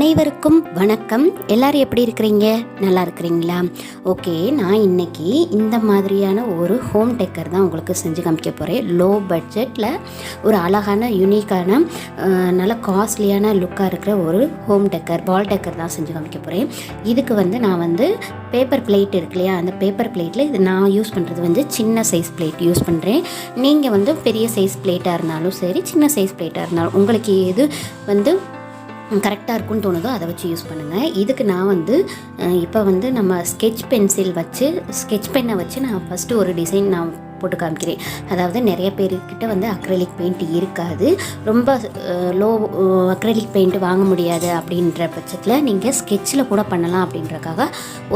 அனைவருக்கும் வணக்கம். எல்லாரும் எப்படி இருக்கிறீங்க? நல்லா இருக்கிறீங்களா? ஓகே, நான் இன்னைக்கு இந்த மாதிரியான ஒரு ஹோம் டெக்கர் தான் உங்களுக்கு செஞ்சு காமிக்க போகிறேன். லோ பட்ஜெட்டில் ஒரு அழகான யூனிக்கான நல்ல காஸ்ட்லியான லுக்காக இருக்கிற ஒரு ஹோம் டெக்கர் வால் டெக்கர் தான் செஞ்சு காமிக்க போகிறேன். இதுக்கு நான் பேப்பர் பிளேட் இருக்கு இல்லையா, அந்த பேப்பர் பிளேட்டில் இது நான் யூஸ் பண்ணுறது சின்ன சைஸ் பிளேட் யூஸ் பண்ணுறேன். நீங்கள் பெரிய சைஸ் பிளேட்டாக இருந்தாலும் சரி, சின்ன சைஸ் பிளேட்டாக இருந்தாலும் உங்களுக்கு எது கரெக்டாக இருக்குன்னு தோணுதோ அதை வச்சு யூஸ் பண்ணுங்கள். இதுக்கு நான் இப்போ நம்ம ஸ்கெட்ச் பென்னை வச்சு நான் ஃபஸ்ட்டு ஒரு டிசைன் நான் போட்டு காமிக்கிறேன். அதாவது நிறைய பேர்கிட்ட அக்ரிலிக் பெயிண்ட் இருக்காது, ரொம்ப லோ அக்ரிலிக் பெயிண்ட் வாங்க முடியாது அப்படின்ற பட்சத்தில் நீங்கள் ஸ்கெட்சில் கூட பண்ணலாம். அப்படின்றக்காக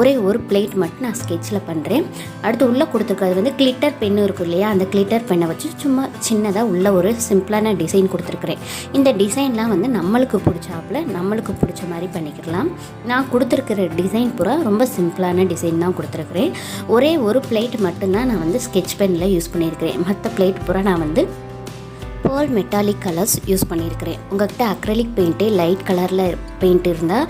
ஒரே ஒரு பிளேட் மட்டும் நான் ஸ்கெட்சில் பண்ணுறேன். அடுத்து உள்ளே கொடுத்துருக்கிறது கிளிட்டர் பென்னு இருக்கும் இல்லையா, அந்த கிளிட்டர் பென்னை வச்சு சும்மா சின்னதாக உள்ள ஒரு சிம்பிளான டிசைன் கொடுத்துருக்குறேன். இந்த டிசைன்லாம் நம்மளுக்கு பிடிச்ச மாதிரி பண்ணிக்கலாம். நான் கொடுத்துருக்கிற டிசைன் பூரா ரொம்ப சிம்பிளான டிசைன் தான் கொடுத்துருக்குறேன். ஒரே ஒரு பிளேட் மட்டும்தான் நான் ஸ்கெட்ச் பென் யூஸ் பண்ணியிருக்கிறேன். மற்ற பிளேட் பூரா நான் பேர்ல் மெட்டாலிக் கலர்ஸ் யூஸ் பண்ணியிருக்கிறேன். உங்கள்கிட்ட அக்ரிலிக் பெயிண்ட்டு லைட் கலரில் பெயிண்ட் இருந்தால்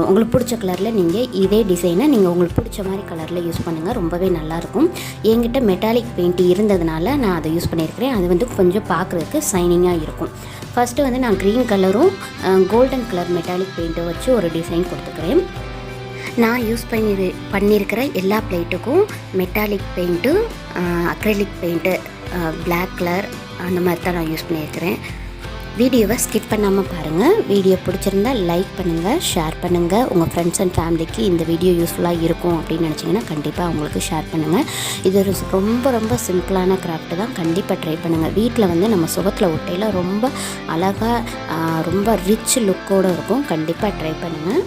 உங்களுக்கு பிடிச்ச கலரில் நீங்கள் இதே டிசைனை நீங்கள் உங்களுக்கு பிடிச்ச மாதிரி கலரில் யூஸ் பண்ணுங்கள், ரொம்பவே நல்லாயிருக்கும். என்கிட்ட மெட்டாலிக் பெயிண்ட் இருந்ததுனால நான் அதை யூஸ் பண்ணியிருக்கிறேன். அது கொஞ்சம் பார்க்குறதுக்கு ஷைனிங்காக இருக்கும். ஃபஸ்ட்டு நான் க்ரீன் கலரும் கோல்டன் கலர் மெட்டாலிக் பெயிண்ட்டை வச்சு ஒரு டிசைன் கொடுத்துக்கிறேன். நான் யூஸ் பண்ணியிருக்கிற எல்லா பிளேட்டுக்கும் metallic paint, acrylic paint, black colour அந்த மாதிரி தான் நான் யூஸ் பண்ணியிருக்கிறேன். வீடியோவை ஸ்கிப் பண்ணாமல் பாருங்கள். வீடியோ பிடிச்சிருந்தால் லைக் பண்ணுங்கள், ஷேர் பண்ணுங்கள். உங்கள் ஃப்ரெண்ட்ஸ் அண்ட் ஃபேமிலிக்கு இந்த வீடியோ யூஸ்ஃபுல்லாக இருக்கும் அப்படின்னு நினச்சிங்கன்னா கண்டிப்பாக அவங்களுக்கு ஷேர் பண்ணுங்கள். இது ஒரு ரொம்ப சிம்பிளான கிராஃப்ட்டு தான், கண்டிப்பாக ட்ரை பண்ணுங்கள். வீட்டில் நம்ம சுகத்தில் ஒட்டையில் ரொம்ப அழகாக ரொம்ப ரிச் லுக்கோடு இருக்கும். கண்டிப்பாக ட்ரை பண்ணுங்கள்.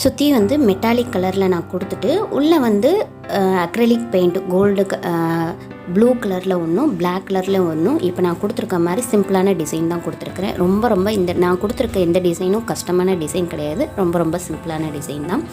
சுற்றி மெட்டாலிக் கலரில் நான் கொடுத்துட்டு உள்ளே அக்ரிலிக் பெயிண்ட் கோல்டு ப்ளூ கலரில் ஒன்றும் பிளாக் கலரில் ஒன்றும் இப்போ நான் கொடுத்துருக்க மாதிரி சிம்பிளான டிசைன் தான் கொடுத்துருக்குறேன். ரொம்ப நான் கொடுத்துருக்க எந்த டிசைனும் கஷ்டமான டிசைன் கிடையாது, ரொம்ப சிம்பிளான டிசைன் தான்.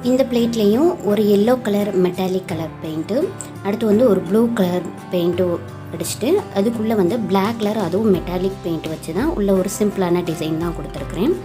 இந்த பிளேட்லேயும் ஒரு yellow colour metallic colour paint, அடுத்து ஒரு ப்ளூ கலர் பெயிண்ட்டு அடிச்சுட்டு அதுக்குள்ளே பிளாக் கலர் அதுவும் மெட்டாலிக் பெயிண்ட் வச்சு தான் உள்ள ஒரு சிம்பிளான டிசைன் தான் கொடுத்துருக்குறேன்.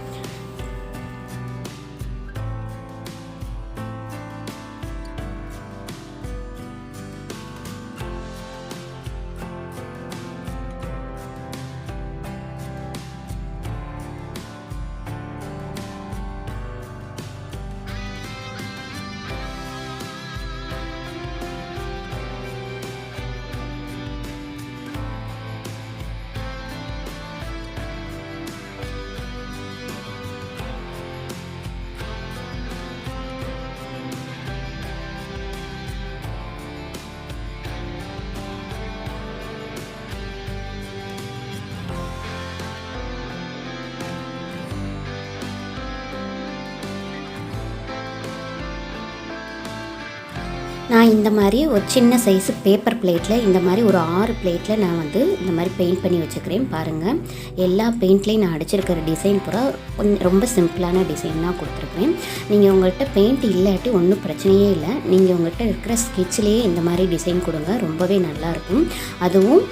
இந்த மாதிரி ஒரு சின்ன சைஸு பேப்பர் பிளேட்டில் இந்த மாதிரி ஒரு 6 பிளேட்டில் நான் வந்து இந்த மாதிரி பெயிண்ட் பண்ணி வச்சுக்கிறேன். பாருங்கள், எல்லா பெயிண்ட்லேயும் நான் அடிச்சிருக்கிற டிசைன் பூரா ரொம்ப சிம்பிளான டிசைன் தான் கொடுத்துருக்குறேன். நீங்கள் உங்கள்கிட்ட பெயிண்ட் இல்லாட்டி ஒன்றும் பிரச்சனையே இல்லை. நீங்கள் உங்கள்கிட்ட இருக்கிற ஸ்கெட்ச்லேயே இந்த மாதிரி டிசைன் கொடுங்க, ரொம்பவே நல்லாயிருக்கும். அதுவும்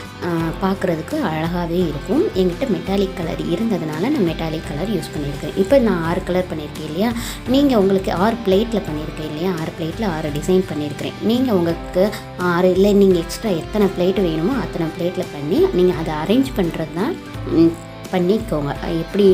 பார்க்குறதுக்கு அழகாகவே இருக்கும். என்கிட்ட மெட்டாலிக் கலர் இருந்ததுனால நான் மெட்டாலிக் கலர் யூஸ் பண்ணியிருக்கேன். இப்போ நான் 6 கலர் பண்ணியிருக்கேன் இல்லையா, நீங்கள் உங்களுக்கு 6 பிளேட்டில் பண்ணியிருக்கேன் இல்லையா, 6 பிளேட்டில் 6 டிசைன் பண்ணியிருக்கிறேன். நீங்கள் உங்களுக்கு 6 இல்லை, நீங்கள் எக்ஸ்ட்ரா எத்தனை பிளேட்டு வேணுமோ அத்தனை பிளேட்டில் பண்ணி நீங்கள் அதை அரேஞ்ச் பண்ணுறது தான் பண்ணிக்கோங்க. எப்படி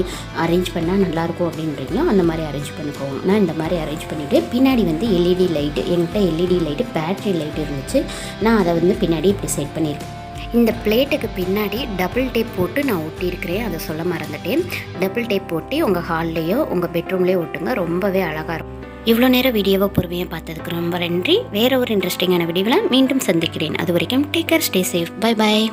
அரேஞ்ச் பண்ணால் நல்லாயிருக்கும் அப்படின்றீங்களோ அந்த மாதிரி அரேஞ்ச் பண்ணிக்கோங்க. நான் இந்த மாதிரி அரேஞ்ச் பண்ணிவிட்டு பின்னாடி வந்து எல்இடி லைட்டு, என்கிட்ட எல்இடி லைட்டு பேட்ரி லைட் இருந்துச்சு, நான் அதை வந்து பின்னாடி இப்படி செட் பண்ணியிருக்கேன். இந்த பிளேட்டுக்கு பின்னாடி டபுள் டேப் போட்டு நான் ஒட்டியிருக்கிறேன், அதை சொல்ல மறந்துட்டேன். டபுள் டேப் போட்டு உங்கள் ஹால்லேயோ உங்கள் பெட்ரூம்லேயோ ஒட்டுங்க, ரொம்பவே அழகாக இருக்கும். இவ்வளோ நேரம் வீடியோவை பொறுமையாக பார்த்ததுக்கு ரொம்ப நன்றி. வேறு ஒரு இன்ட்ரெஸ்டிங்கான வீடியோவில் மீண்டும் சந்திக்கிறேன். அது வரைக்கும் take care, stay safe, bye bye.